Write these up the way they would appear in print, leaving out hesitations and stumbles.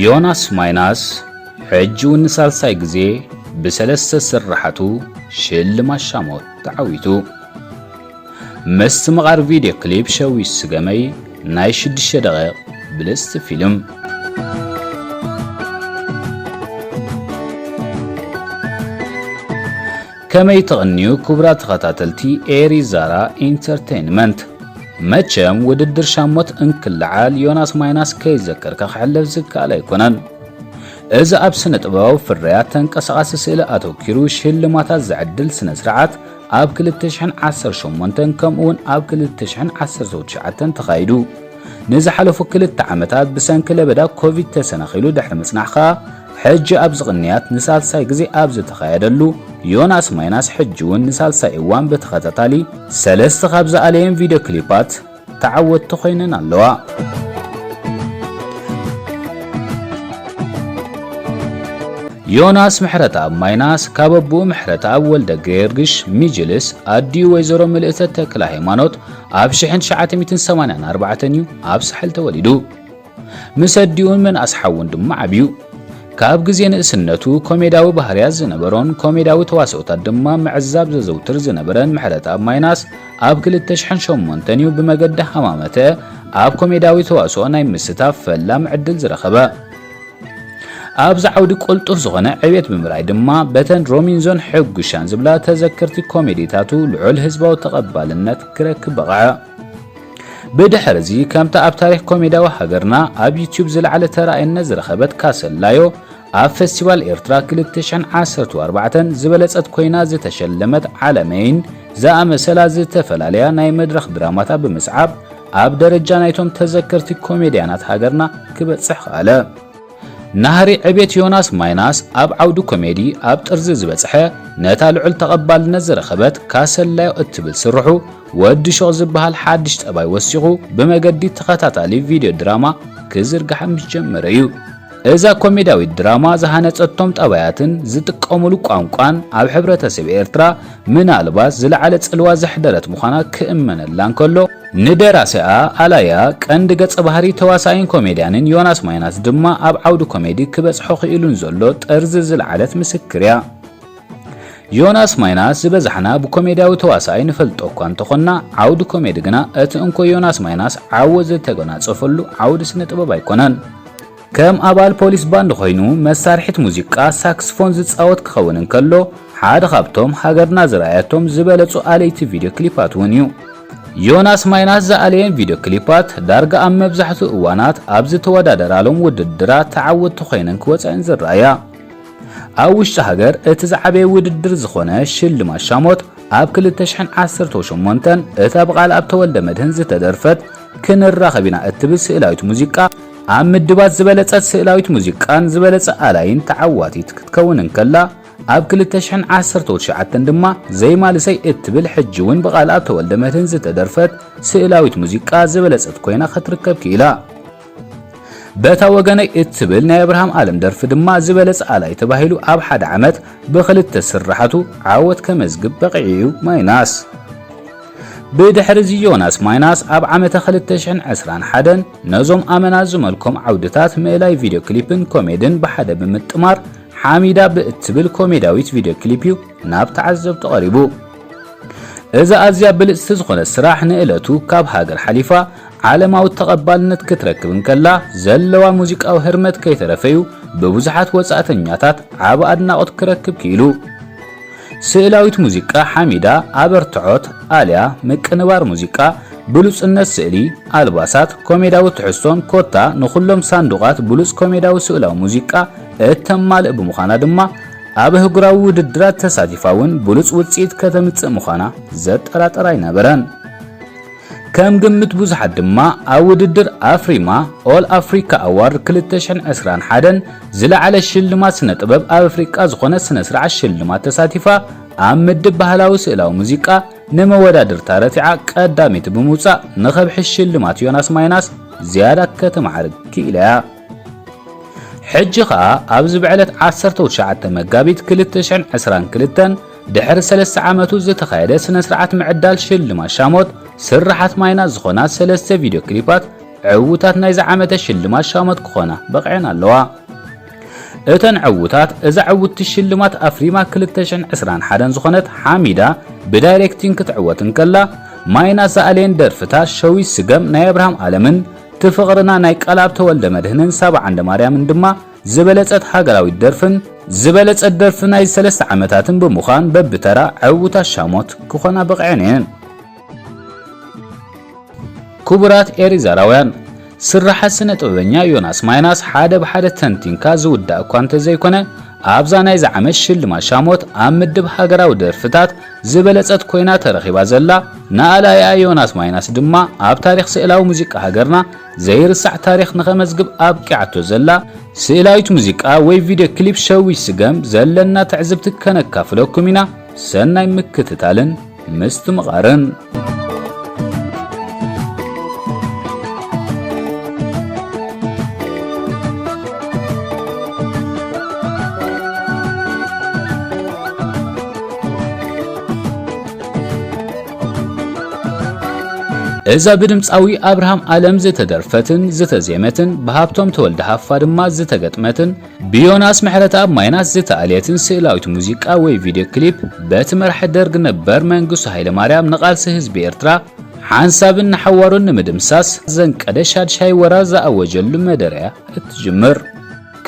ዮናስ ማይናስ ሕጂውን ሳልሳይ ጊዜ ብሰለስተ ስራሓቱ ሽልማት ሻሞት ተዓዊቱ መስተመቃር ቪድዮ ክሊፕ ሸዊት ስገመይ ናይ 6 ደቂቕ ብልስት ፊልም ከመይ ተቕንዩ ክቡራት ተኸታተልቲ ኤሪዛራ ኢንተርቴይንመንት መቸም ውድድር ሻሞት እንክልዓል ዮናስ ማይናስ ከይዘከርካ ክሕለፍ ዝከኣል ኣይኮነን። እዚ ኣብ ስነ ጥበባዊ ፍርያት ተንቀሳቓሲ ስእሊ ኣተኪሩ ሽልማታት ዝዕድል ስነ ስርዓት ኣብ 2018 ከምኡውን ኣብ 2019 ተኻይዱ ንዝሓለፉ 2 ዓመታት ብሰንኪ ለበዳ ኮቪድ ተሰናኺሉ ድሕሪ ምጽናዕኻ ሕጂ ኣብ ዝቕንያት ንሳልሳይ ግዜ ኣብ ዝተኻየደሉ ዮናስ ማይናስ ሕጂውን ንሳልሳይ እዋን በተኸታታሊ 3 ካብ ዝኣለየን ቪድዮ ክሊፓት ተዓወትቲ ኮይነን ኣለዋ። ዮናስ ምሕረተኣብ ማይናስ ካብ ኣቦኡ ምሕረተኣብ ወልደ ጊዮርጊስ ሚጅልስ ኣዲኡ ወይዘሮ ምልእተ ተክለ ሃይማኖት ኣብ 1984 እዩ ኣብ ሳሕል ተወሊዱ። ምስ ኣዲኡን መንኣስ ሓውን ድማ ዓብዩ። ካብ ግዜ ንእስነቱ ኮሜዳዊ ባህርያት ዝነበሮን ኮሜዳዊ ተዋስኦታት ድማ ምዕዛብ ዘዘውትር ዝነበረን ምሕረተኣብ ማይናስ ኣብ 2008 እዩ ብመገዲ ሃማመተ ኣብ ኮሜዳዊ ተዋስኦ ናይ ምስታፍ ፈላም ዕድል ዝረኸበ። ኣብዚ ዓውዲ ቁልጡፍ ዝኾነ ዕብየት ብምርኣይ ድማ በተን ሮሚንዞን ሕጉሻን ዝብላ ተዘከርቲ ኮሜዲታቱ ልዑል ህዝባዊ ተቐባልነት ክረክብ በቕዐ። ብድሕሪዚ ከምታ ኣብ ታሪክ ኮሜዳዊ ሃገርና ኣብ ዩቲዩብ ዝለዓለ ተራእይነት ዝረኸበት ካሰላዮ ኣብ ፌስቲቫል ኤርትራ 2014 ዝበለጸት ኮይና ዝተሸለመት ዓለመይን ዝኣመሰላ ዝተፈላለያ ናይ መድረኽ ድራማታት ብምስዓብ ኣብ ደረጃ ናይቶም ተዘከርቲ ኮሜድያናት ሃገርና ክበጽሕ ኸኣለ። ናህሪ ዕብየት ዮናስ ማይናስ ኣብ ዓውዲ ኮሜዲ ኣብ ጥርዚ ዝበጽሐ ነታ ልዑል ተቐባልነት ዝረኸበት ካሰላዮ እትብል ስርሑ ወዲ ሾቕ ዝበሃል ሓድሽ ጠባይ ወሲኹ ብመገዲ ተኸታታሊ ቪድዮ ድራማ ክዝርጋሕ ምስ ጀመረ እዩ። እዛ ኮሜዳዊት ድራማ ዝሃነጸቶም ጠባያትን ዝጥቀሙሉ ቋንቋን ኣብ ሕብረተሰብ ኤርትራ ምናልባት ዝለዓለ ጽልዋ ዘሕደረት ምዃና ክእመነላ እንከሎ ንደራሲኣ ኣላያ ቀንዲ ገጸ ባህሪ ተዋሳይን ኮሜድያንን ዮናስ ማይናስ ድማ ኣብ ዓውዲ ኮሜዲ ክበጽሖ ክኢሉን ዘሎ ጠርዚ ዝለዓለት ምስክር እያ። ዮናስ ማይናስ ዝበዛሕና ብኮሜዳዊ ተዋሳይ ንፈልጦ እኳ እንተኾና ዓውዲ ኮሜዲ ግና እቲ እንኮ ዮናስ ማይናስ ዓወት ዝተጎናጸፈሉ ዓውዲ ስነ ጥበብ ኣይኮነን። ከም ኣባል ፖሊስ ባንድ ኮይኑ መሳርሒት ሙዚቃ ሳክስፎን ዝጻወት ክኸውን እንከሎ ሓደ ካብቶም ሃገርና ዝረኣያቶም ዝበለጹ ኣለይቲ ቪድዮ ክሊፓት እውን እዩ። ዮናስ ማይናስ ዝኣለየን ቪድዮ ክሊፓት ዳርጋ ኣብ መብዛሕትኡ እዋናት ኣብ ዝተወዳደራሎም ውድድራት ተዓወትቲ ኮይነን ክወፅአን ዝረኣያ። ኣብ ውሽጢ ሃገር እቲ ዝዓበየ ውድድር ዝኾነ ሽልማት ሻሞት ኣብ 2018 እታ ብቓል ኣብ ተወልደ መድህን ዝተደርፈት ክንራኸቢና እትብል ስእላዊት ሙዚቃ ኣብ ምድባት ዝበለጸት ስእላዊት ሙዚቃን ዝበለጸ ኣላይን ተዓዋቲት ክትከውን እንከላ ኣብ 2019 ድማ ዘይማልሰይ እትብል ሕጂውን ብቓል ኣብ ተወልደ መድህን ዝተደርፈት ስእላዊት ሙዚቃ ዝበለጸት ኮይና ክትርከብ ክኢላ። በታ ወገነይ እትብል ናይ አብርሃም ዓለም ደርፊ ድማ ዝበለጸ ኣላይ ተባሂሉ ኣብ ሓደ ዓመት ብኽልተ ስራሓቱ ዓወት ከመዝግብ በቂዑ ማይናስ። ብድሕሪዚ ዮናስ ማይናስ ኣብ ዓመተ 2021 ነዞም ኣመናት ዝመልኮም ዓውድታት ምእላይ ቪድዮ ክሊፕን ኮሜድን ብሓደ ብምጥማር ሓሚዳ ብእትብል ኮሜዳዊት ቪድዮ ክሊፕ ናብ ተዓዘብቲ ቀሪቡ። እዛ ኣዝያ ብልጽቲ ዝኾነ ስራሕ ንእለቱ ካብ ሃገር ሓሊፋ ዓለማዊ ተቐባልነት ክትረክብ እንከላ ዘለዋ ሙዚቃዊ ህርመት ከይተረፈዩ ብብዙሓት ወጻእተኛታት ዓብ ኣድናቆት ክረክብ ክኢሉ። ስእላዊት ሙዚቃ ሓሚዳ ኣበርትዖት ኣልያ ምቅንባር ሙዚቃ ብሉጽነት ስእሊ ኣልባሳት ኮሜዳዊ ትሕዝቶን ኮታ ንኹሎም ሳንዱቓት ብሉጽ ኮሜዳዊ ስእላዊ ሙዚቃ እተማልእ ብምዃና ድማ ኣብ ህጉራዊ ውድድራት ተሳቲፋውን ብሉጽ ውጽኢት ከተምጽእ ምዃና ዘጠራጠር ኣይነበረን። ከም ግምት ብዙሓት ድማ ኣብ ውድድር ኣፍሪማ ኦል ኣፍሪካ ኣዋርድ 2021 ዝለዓለ ሽልማት ስነ ጥበብ ኣብ ኣፍሪቃ ዝኾነ ስነ ስርዓት ሽልማት ተሳቲፋ ኣብ ምድብ ባህላዊ ስእላዊ ሙዚቃ ንመወዳድርታ ረቲዓ ቀዳሚት ብምውፃእ ንኸብሒ ሽልማት ዮናስ ማይናስ ዝያዳ ከተማዓርግ ክኢለያ። ሕጂ ኸኣ ኣብ ዝብዕለት 19 መጋቢት 2022 ድሕሪ 3 ዓመቱ ዝተኻየደ ስነ ስርዓት ምዕዳል ሽልማት ሻሞት ስራሓት ማይናስ ዝኾና 3 ቪድዮ ክሊፓት ዕውታት ናይ ዝዓመተ ሽልማት ሻመት ክኾና በቕዐን ኣለዋ እተን ዕውታት እዛ ዕውቲ ሽልማት ኣፍሪማ 2021 ዝኾነት ሓሚዳ ብዳይሬክቲንግ ክትዕወት እንከላ ማይናስ ዝኣልየን ደርፍታት ሸዊት ስገም ናይ አብርሃም ዓለምን ትፍቕርና ናይ ቀላብ ተወልደ መድህንን ሳባ ዓንደ ማርያምን ድማ ዝበለጸት ሃገራዊት ደርፍን ዝበለጸት ደርፍ ናይ 3 ዓመታትን ብምዃን በብተራ ዕውታት ሻሞት ክኾና በቕዐን እየን ክቡራት ኤሪዛራውያን ስራሓት ስነ ጥበበኛ ዮናስ ማይናስ ሓደ ብሓደ ተንቲንካ ዝውዳእ እኳ እንተዘይኮነ ኣብዛ ናይ ዝዓመት ሽልማት ሻሞት ኣብ ምድብ ሃገራዊ ደርፍታት ዝበለጸት ኮይና ተረኺባ ዘላ ንኣላያ ዮናስ ማይናስ ድማ ኣብ ታሪኽ ስእላዊ ሙዚቃ ሃገርና ዘይርሳዕ ታሪኽ ንኸመዝግብ ኣብቂዓቶ ዘላ ስእላዊት ሙዚቃ ወይ ቪድዮ ክሊፕ ሸዊት ስገም ዘለና ትዕዝብቲ ከነካፍለኩም ኢና ሰናይ ምክትታልን ምስትምቓርን እዛ ብድምፃዊ አብርሃም ዓለም ዝተደርፈትን ዝተዜመትን በሃብቶም ተወልደ ሃፋ ድማ ዝተገጥመትን ብዮናስ ምሕረት ኣብ ማይናስ ዝተኣልየትን ስእላዊት ሙዚቃ ወይ ቪድዮ ክሊፕ በቲ መራሒ ደርግ ነበር መንግስቱ ሃይለ ማርያም ንቃልሲ ህዝቢ ኤርትራ ሓንሳብን ንሓዋሩን ንምድምሳስ ዘንቀደ ሻድሻይ ወራር ዝኣወጀሉ መደርያ እትጅምር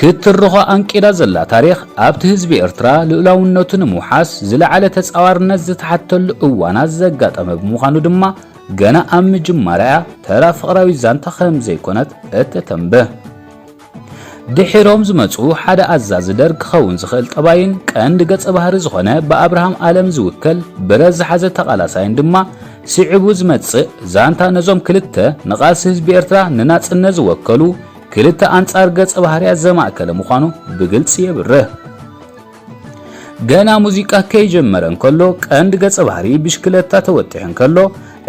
ክትርኾ አንቂዳ ዘላ ታሪኽ ኣብቲ ህዝቢ ኤርትራ ልኡላውነቱ ንምውሓስ ዝለዓለ ተጻዋርነት ዝተሓተሉ እዋናት ዘጋጠመ ብምዃኑ ድማ ገና ኣብ ምጅማርያ ተራ ፍቕራዊ ዛንታ ከም ዘይኮነት እተተንብህ ድሒሮም ዝመጹ ሓደ ኣዛዚ ደርግ ክኸውን ዝኽእል ጠባይን ቀንዲ ገጸ ባህሪ ዝኾነ ብኣብርሃም ዓለም ዝውከል ብረት ዝሓዘ ተቓላሳይን ድማ ስዒቡ ዝመጽእ ዛንታ ነዞም ክልተ ንቃልሲ ህዝቢ ኤርትራ ንናጽነት ዝወከሉ ክልተ አንጻር ገጸ ባህርያት ዘማእከለ ምዃኑ ብግልጽ የብርህ ገና ሙዚቃ ከይጀመረን ከሎ ቀንዲ ገጸ ባህሪ ብሽክለታ ተወጢሕን ከሎ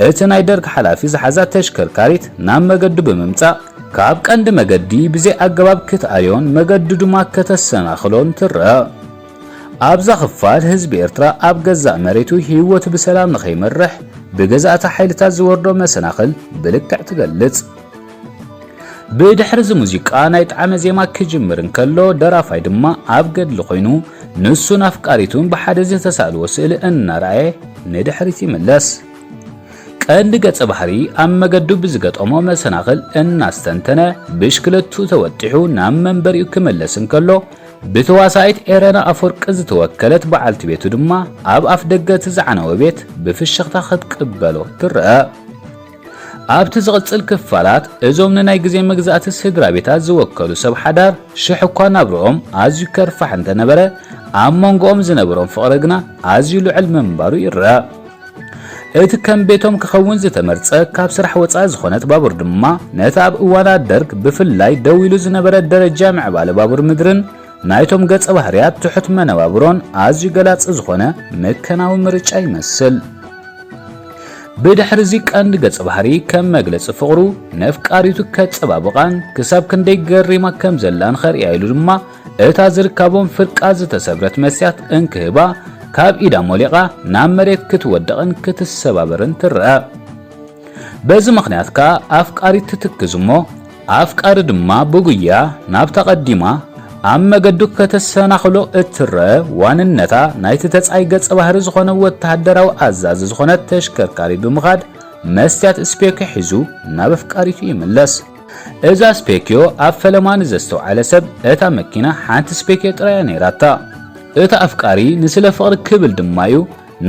እቲ ናይ ደርግ ሓላፊ ዝሓዛ ተሽከርካሪት ናብ መገዲ ብምምጻእ ካብ ቀንዲ መገዲ ብዘይ ኣገባብ ክትኣልዮን መገዲ ድማ ከተሰናኽሎን ትርአ ኣብዛ ክፋል ህዝቢ ኤርትራ ኣብ ገዛእ መሬቱ ህይወት ብሰላም ንኸይመርሕ ብገዛእታ ሓይልታት ዝወርዶ መሰናኽል ብልክዕ ትገልጽ ብድሕሪ ዚ ሙዚቃ ናይ ጣዕመ ዜማ ክጅምር እንከሎ ደራፋይ ድማ ኣብ ገድሊ ኮይኑ ንሱን ኣፍቃሪቱን ብሓደ ዝተሳእልዎ ስእሊ እናረኣየ ንድሕሪት ይምለስ ቀንዲ ገጸ ባህሪ ኣብ መገዱ ብዝገጠሞ መሰናኽል እናስተንተነ ብሽክለቱ ተወጢሑ ናብ መንበሪኡ ክመለስ እንከሎ ብተዋሳኢት ኤረና ኣፈወርቂ ዝተወከለት በዓልቲ ቤቱ ድማ ኣብ ኣፍ ደገ እቲ ዝዓነወ ቤት ብፍሽኽታ ክትቅበሎ ትርአ ኣብቲ ዝቕጽል ክፋላት እዞም ንናይ ግዜ መግዛእቲ ስድራ ቤታት ዝወከሉ ሰብ ሓዳር ሽሕ እኳ ናብርኦም ኣዝዩ ከርፋሕ እንተነበረ ኣብ መንጎኦም ዝነበሮም ፍቕሪ ግና ኣዝዩ ልዑል ምንባሩ ይርአ እቲ ከም ቤቶም ክኸውን ዝተመርጸ ካብ ስራሕ ወጻኢ ዝኾነት ባቡር ድማ ነቲ ኣብ እዋናት ደርግ ብፍላይ ደው ኢሉ ዝነበረ ደረጃ ምዕባለ ባቡር ምድርን ናይቶም ገጸ ባህርያት ትሑት መነባብሮን ኣዝዩ ገላፂ ዝኾነ መከናዊ ምርጫ ይመስል ብድሕሪ እዚ ቀንዲ ገጸ ባህሪ ከም መግለፂ ፍቕሩ ነፍቃሪቱ ከጸባብቓን ክሳብ ክንደይ ገሪማ ከም ዘላን ኸርእያ ኢሉ ድማ እታ ዝርከቦም ፍርቃ ዝተሰብረት መስትያት እንክህባ ካብ ኢዳ ሞሊቓ ናብ መሬት ክትወድቕን ክትሰባበርን ትርአ በዚ ምኽንያት ከ ኣፍቃሪት ትትክዝ እሞ ኣፍቃሪ ድማ ብጉያ ናብ ተቐዲማ ኣብ መገዱ ከተሰናኽሎ እትርአ ዋንነታ ናይቲ ተጻይ ገጸ ባህሪ ዝኾነ ወተሃደራዊ ኣዛዚ ዝኾነት ተሽከርካሪ ብምኻድ መስትያት ስፔክዮ ሒዙ ናብ ኣፍቃሪቱ ይምለስ እዛ ስፔክዮ ኣብ ፈለማን ዘስተውዓለ ሰብ እታ መኪና ሓንቲ ስፔክዮ ጥራያ ነይራታ እታ ኣፍቃሪ ንስለ ፍቕሪ ክብል ድማዩ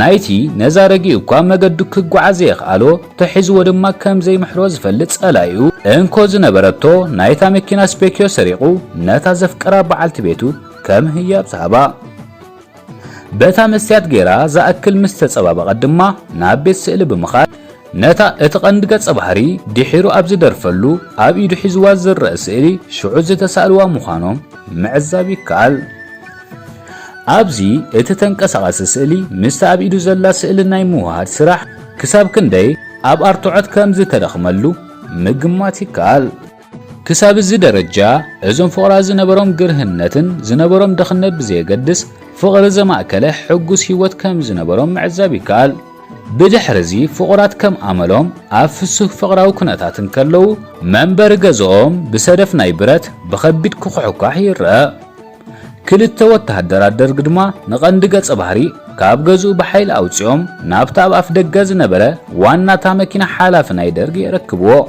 ናይቲ ነዛረጊ እኳ መገዱ ክጓዓዝ የኽኣሎ ተሒዝዎ ድማ ከም ዘይምሕሮ ዝፈልጥ ጸላዩ እንኮ ዝነበረቶ ናይታ መኪና ስፔክዮ ሰሪቑ ነታ ዘፍቀራ በዓልቲ ቤቱ ከም ህያብ ዝሃባ በታ መስትያት ጌራ ዝኣክል ምስ ተጸባበቐት ድማ ናብ ቤት ስእሊ ብምኻድ ነታ እቲ ቀንዲ ገጸ ባህሪ ድሒሩ ኣብ ዝደርፈሉ ኣብ ኢዱ ሒዝዋ ዝርአ ስእሊ ሽዑ ዝተሳእልዋ ምዃኖም ምዕዛብ ይከኣል ኣብዚ እቲ ተንቀሳቓሲ ስእሊ ምስቲ ኣብ ኢዱ ዘላ ስእሊ ናይ ምውሃድ ስራሕ ክሳብ ክንደይ ኣብ ኣርትዖት ከም ዝተደኽመሉ ምግማት ይከኣል ክሳብ እዚ ደረጃ እዞም ፍቕራ ዝነበሮም ግርህነትን ዝነበሮም ደኽነት ብዘየገድስ ፍቕሪ ዘማእከለ ሕጉስ ህይወት ከም ዝነበሮም ምዕዛብ ይከኣል بدحرزي فقرات كم عملهم أفسوه فقراو كنتاتن كلو منبر جزوم بسدف نايبرت بخبيت كوخوكا يرأ كلتا وتهدرات درق دما نغندقات أبهري كاب جزو بحيل أوتيوم نابتاب أفدقاز نبرة وانا تامكين حالاف نايدرق يركبو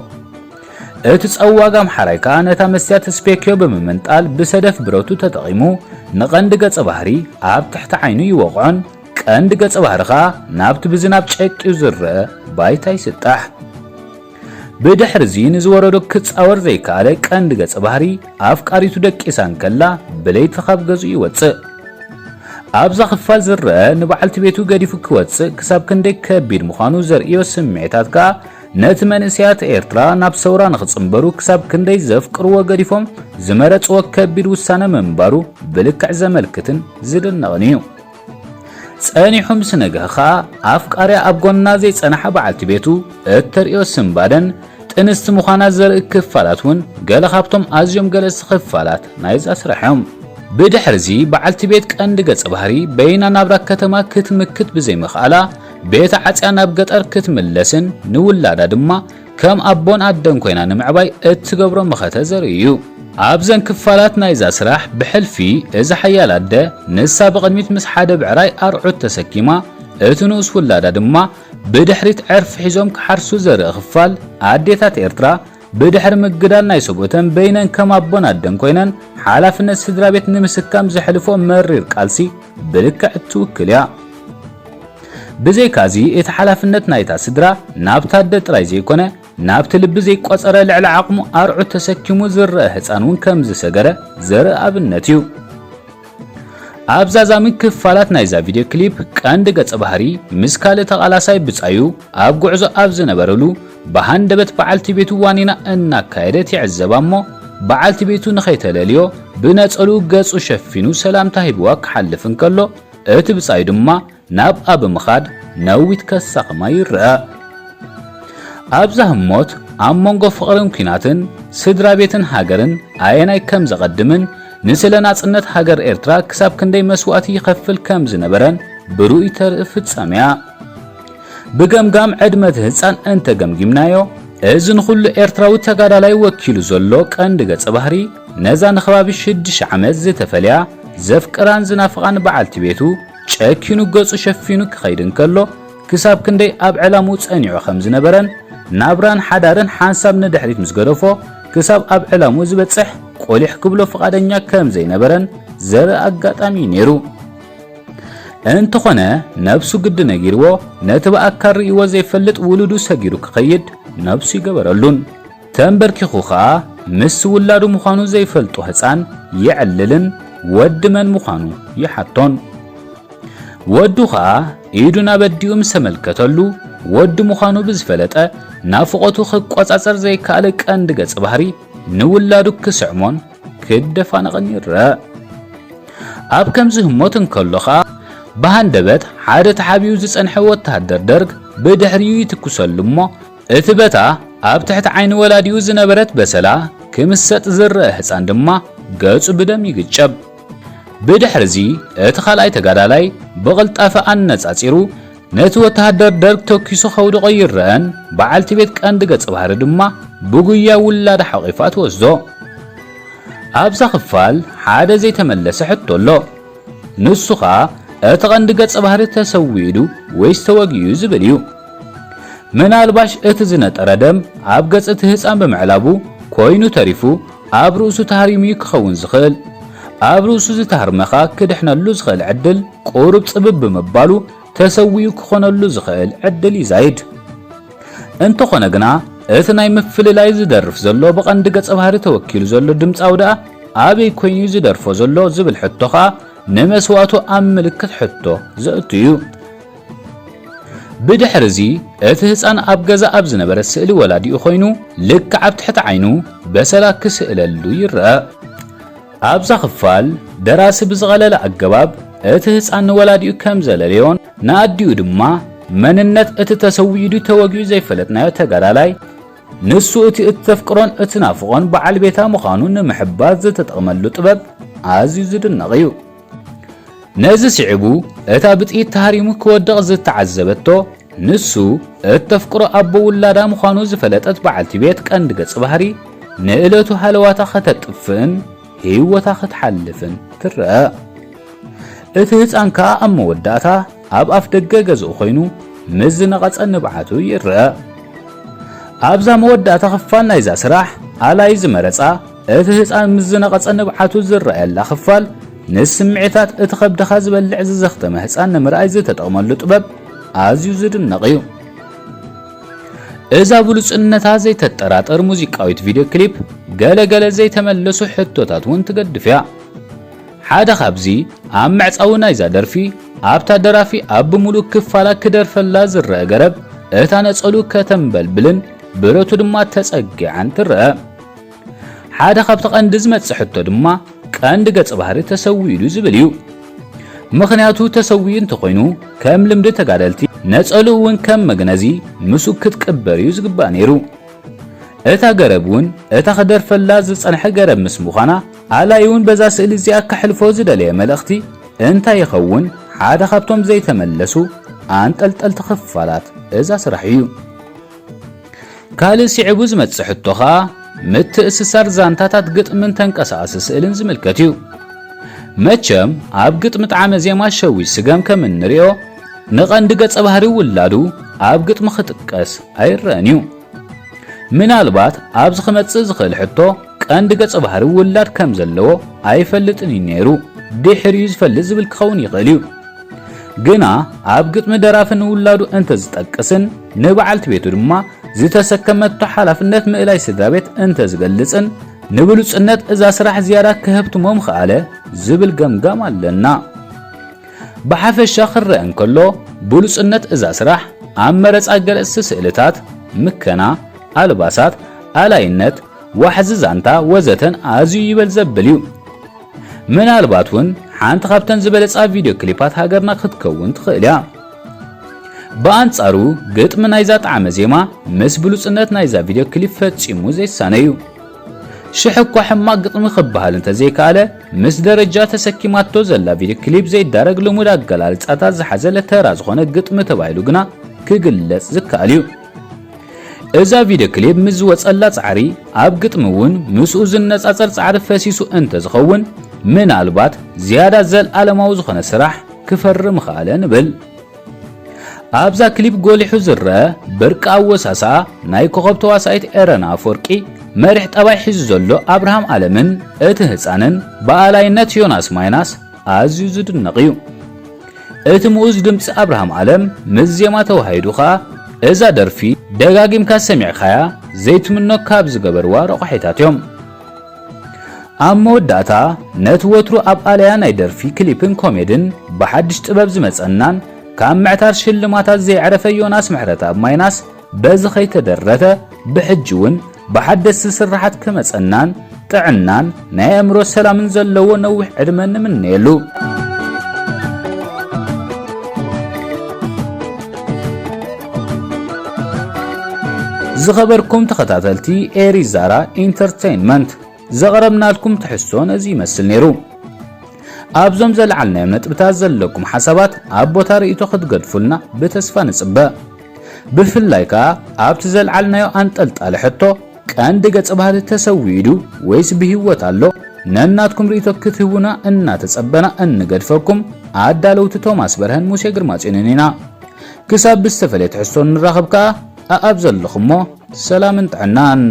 اتسأواغام حريكا نتا مسيات سبيكيو بممنتال بسدف بروتو تتغيمو نغندقات أبهري عاب تحت عينو يوقعن كأند قص بحرخا نابت بزناب تشيكيو زرّة بايتاي ستاح بدحر زين زوردو كتس أور زي كالي كأند قص بحري أفكاريتو دك إسان كلا بليت فخاب غزو يواتس أبزا خفال زرّة نبعالت بيتو قديفو كواتس كساب كندك كبير مخانو زرئيو سمعتات كا نتمن إسيات إيرترا ناب سورا نخصنبرو كساب كندي زفقروا قديفهم زمرت وكبير وسانا منبارو بلكع زملكتن زدن نغنيو صانيحم سنغخا افقاريا ابغونا زي صنحه بعلت بيتو اتريو سمبادن ጥንስት ሙኻና ዘርኢ ክፋላት ውን ገለ ካብቶም ኣዝዮም ገለስ ክፋላት ናይዛ ስራሕዮም ብድሕርዚ በዓልቲ ቤት ቀንዲ ገጽ ባህሪ በይና ናብራ ከተማ ክትምክት ብዘይ መኽኣላ ቤት ዓጽያ ናብ ገጠር ክትምለስን ንውላዳ ድማ ከም ኣቦን ኣደን ኮይና ንምዕባይ እትገብሮ መኸተ ዘርኢ እዩ ኣብዘን ክፋላት ናይዛ ስራሕ ብሕልፊ እዚ ሓያል ኣደ ንሳ ብቕድሚት ምስ ሓደ ብዕራይ ኣርዑት ተሰኪማ እቲ ንኡስ ውላዳ ድማ بدحريت عرف حزوم كحرسو زرق خفال عديتات إرترا بدحر مقدال نايسو بوتن بينن كما بونا الدن كوينن حالافن السدرا بيت نمسكام زحلفو مرير قالسي بلكع التوكليا بزي كازي اتحالافنت نايتا سدرا نابتا دت رايزي كونه نابت لبزي قصره لعل عقمو ارعو تسكيمو زرق هصانون كمز سغره زرق ابنتيو أبزازا من كفالات نايزا فيديو كليب كاند قص بحري مسكاله تقالاساي بصايو اب غعزو ابز نبرلو بهاندبت بعلتي بيتو وانينا انا كايدت يعزبامو بعلتي بيتو نخيتلليو بنصلو غصو شفينو سلامتا هيبوا كحلفن كلو ات بصاي دما ناب اب مخاد نويت كساقما يرا ابزهموت امونغو فقرن كيناتن سدرا بيتن هاجرن ايناي كم زقدمن نسلنا صنت هاجر إرترا كساب كندي مسواتي يخفل كم زنبرن بروي ترف تساميا بجمجام عدمت هسان أنت جمجمنايو إذن خل إرترا وتجادلاي وكيلو زلوك عند قص بحري نزان خباب الشدش عمز تفليا زفكران زنافقان بعلت بيتو شاكينو قص شفينو كخيدن كلو كساب كندي أب علاموت أنيو خمز نبرن نابران حدارن حانساب ندحريت مسجرفو كساب أب علاموت بتصح قوليح قبلو فقادنيا كم زي نبرن زر أقاتامي نيرو انت خونه نفسو قد نجيرو نتبا أكار يوزي فلت ولدو سجيرو كقيد نفسو يقبرلون تنبركي خوخا مس ولادو مخانو زي فلتو هسان يعللن ود من مخانو يحطون ودو خا ايدونا بديوم سملكتلو ود مخانو بزفلته نافقوتو خقوص اصر زي كالك اند قص بحري نولادو كسعمون كدفان غنيرا اب كمزه موتن كلخا بهاندبت حاده تحابيو زصنحو وتهدر درق بدحريو يتكسلمو اتبتا اب تحت عين ولاديو زنبرت بسلا كمسط زره حصان دما غصو بدم يغچب بدحرزي اتخالاي تغادالاي بقلطافه انصاصيرو نتو وتهدر درق توكيسو خودو قيرن بعلتي بيت قند غص بحر دما بغيا ولاد حقيفات وزو ابزا خفال حاده زي تملس حطولو نسخا اتقند غص بحر تسويدو ويس توغيو زبليو منالباش اتزنطره دم اب غصت هصان بمعلابو كوينو تريفو ابروسو تحريمي كخون زخل ابروسو زتحرمخا كدحنلو زخل عدل قورب صبب بمبالو تسويو كخونلو زخل عدل يزايد انت خنغنا اتناي مفللاي زدرف زلو بقند غص بحر توكيل زلو دمص اودا ابي كوينو زدرفو زلو زبل حطوخا نمسواتو املكت حطو زاتيو بدحرزي اتهصان ابغزا ابز نبر سئل ولادي خوينو لك عب تحت عينو بسلا كسئللو يرا ابزا خفال دراس بزغلل اجباب اتهصان ولادي كم زلليون ناديو دما مننت اتتسويدو توغيو زي فلتنايو تغالالاي نسو اتفقرون اتنافقون بعل بيتا مخانون محبات زتتقملو طبب عزيز زدنغيو نازي سعبو اتا بطئي تهاريمو كودق زتعذبتو ንሱ እተፍቅሮ አቦ ውላዳ ምዃኑ ዝፈለጠት በዓልቲ ቤት ቀንዲ ገጽ ባህሪ ንእለቱ ሃለዋታ ከተጥፍን ህይወታ ክትሓልፍን ትርአ። እቲ ህፃን ከዓ ኣብ መወዳእታ ኣብ ኣፍ ደገ ገዝኡ ኮይኑ ምስ ዝነቐጸ ንብዓቱ ይርአ። ኣብዛ መወዳእታ ክፋል ናይዛ ስራሕ ኣላይ ዝመረፃ እቲ ህፃን ምስ ዝነቐጸ ንብዓቱ ዝረአየላ ክፋል ንስምዒታት እቲ ከብድኻ ዝበልዕ ዝዘኽተመ ህፃን ንምርኣይ ዝተጠቕመሉ ጥበብ ኣዝዩ ዝድነቕ እዩ። እዛ ብሉጽነታ ዘይተጠራጠር ሙዚቃዊት ቪድዮ ክሊፕ ገለገለ ዘይተመለሱ ሕቶታት እውን ትገድፍ እያ። ሓደ ካብዚ ኣብ መዕፃዊ ናይዛ ደርፊ ኣብታ ደራፊ ኣብ ምሉእ ክፋላ ክደርፈላ ዝረአ ገረብ እታ ነፀሉ ከተንበልብልን ብረቱ ድማ ተጸጊዓን ትርአ። ሓደ ካብቲ ቀንዲ ዝመጽእ ሕቶ ድማ ቀንዲ ገጽ ባህሪ ተሰዊሉ ዝብል እዩ። ምኽንያቱ ተሰዊዩ እንተኮይኑ ከም ልምዲ ተጋደልቲ ነፀሉ እውን ከም መግነዚ ምሱ ክትቅበር እዩ ዝግባእ ነይሩ። እታ ገረብ እውን እታ ክደርፈላ ዝጸንሐ ገረብ ምስ ምዃና ኣላይ እውን በዛ ስእሊ እዚኣ ከሕልፎ ዝደለየ መልእኽቲ እንታይ ይኸውን? ሓደ ካብቶም ዘይተመለሱ ኣንጠልጠልቲ ክፋላት እዛ ስራሕ እዩ። ካልእ ሲዕቡ ዝመጽእ ሕቶ ኸኣ ምትእስሳር ዛንታታት ግጥምን ተንቀሳቐሲ ስእልን ዝምልከት እዩ። መቸም ኣብ ግጥሚ ጣዕመ ዜማ ሸዊት ስገም ከም እንሪኦ ንቐንዲ ገጸ ባህሪ ውላዱ ኣብ ግጥሚ ክጥቀስ ኣይረአን እዩ። ምናልባት ኣብዚ ክመጽእ ዝኽእል ሕቶ ቀንዲ ገጸ ባህሪ ውላድ ከም ዘለዎ ኣይፈልጥን እዩ ነይሩ ድሕሪኡ ዝፈልጥ ዝብል ክኸውን ይኽእል እዩ። ግና ኣብ ግጥሚ ደራፊ ንውላዱ እንተ ዝጠቅስን ንበዓልቲ ቤቱ ድማ ዝተሰከመቶ ሓላፍነት ምእላይ ስድራ ቤት እንተ ዝገልጽን ንብሉጽነት እዛ ስራሕ ዝያዳ ክህብትሞም ክኣለ ዝብል ገምጋም ኣለና። ብሓፈሻ ክረአ እንከሎ ብሉጽነት እዛ ስራሕ ኣብ መረፃ ገለጽቲ ስእልታት፣ ምከና፣ ኣልባሳት፣ ኣላይነት፣ ዋሕዚ ዛንታ ወዘተን ኣዝዩ ይበል ዘብል እዩ። ምናልባት እውን ሓንቲ ካብተን ዝበለፃ ቪድዮ ክሊፓት ሃገርና ክትከውን ትኽእል እያ። በአንጻሩ ግጥሚ ናይዛ ጣዕመ ዜማ ምስ ብሉጽነት ናይዛ ቪድዮ ክሊፕ ፈጺሙ ዘይሳነዩ ሽሕ እኳ ሕማቅ ግጥሚ ክበሃል እንተዘይከኣለ ምስ ደረጃ ተሰኪማቶ ዘላ ቪድዮ ክሊፕ ዘይዳረግ ልሙድ ኣገላልጻታት ዝሓዘለ ተራ ዝኾነ ግጥሚ ተባሂሉ ግና ክግለጽ ዝከኣል እዩ። እዛ ቪድዮ ክሊፕ ምስ ዝወጸላ ጻዕሪ ኣብ ግጥሚ እውን ምስኡ ዝነጻጸር ጻዕሪ ፈሲሱ እንተ ዝኸውን ምናልባት ዝያዳ ዘለዓለማዊ ዝኾነ ስራሕ ክፈርም ክኣለ ንብል። ኣብዛ ክሊፕ ጎሊሑ ዝረአ ብርቂ ኣወሳስኣ ናይ ኮኸብ ተዋሳኢት ኤረና ኣፈወርቂ መሪሕ ጠባይ ሒዙ ዘሎ ኣብርሃም ዓለምን እቲ ህፃንን በኣላይነት ዮናስ ማይናስ ኣዝዩ ዝድነቕ እዩ። እቲ ምኡዝ ድምፂ ኣብርሃም ዓለም ምስ ዜማ ተዋሂዱ ኸኣ እዛ ደርፊ ደጋጊምካ ሰሚዕኻያ ዘይትምኖ ካብ ዝገበርዋ ረቑሒታት እዮም። ኣብ መወዳእታ ነቲ ወትሩ ኣብ ኣልያ ናይ ደርፊ ክሊፕን ኮሜድን ብሓድሽ ጥበብ ዝመፀናን ካብ ምዕታር ሽልማታት ዘይዕረፈ ዮናስ ምሕረት ኣብ ማይናስ በዚ ከይተደረተ ብሕጂ እውን ብሓደስቲ ስራሓት ክመፀናን ጥዕናን ናይ ኣእምሮ ሰላምን ዘለዎ ነዊሕ ዕድመ ንምንየሉ። ዝኸበርኩም ተኸታተልቲ ኤሪዛራ ኢንተርቴይንመንት ዘቕረብናልኩም ትሕሶ ነዚ ይመስል ነይሩ። ኣብዞም ዘለዓልናዮም ነጥብታት ዘለኩም ሓሳባት ኣብ ቦታ ርእይቶ ክትገድፉልና ብተስፋ ንጽበ። ብፍላይ ከዓ ኣብቲ ዘለዓልናዮ አንጠልጣሊ ሕቶ ቀንዲ ገጸ ባህሪ ተሰዊዱ ወይስ ብህይወት ኣሎ ነናትኩም ርእይቶ ክትህቡና እናተጸበና እንገድፈኩም ኣዳለውቲ ቶማስ በርሀን ሙሴ ግርማጽዮንን ኢና። ክሳብ ብዝተፈለየ ትሕሶ ንራኸብ ከዓ ኣብ ዘለኹሞ ሰላምን ጥዕናን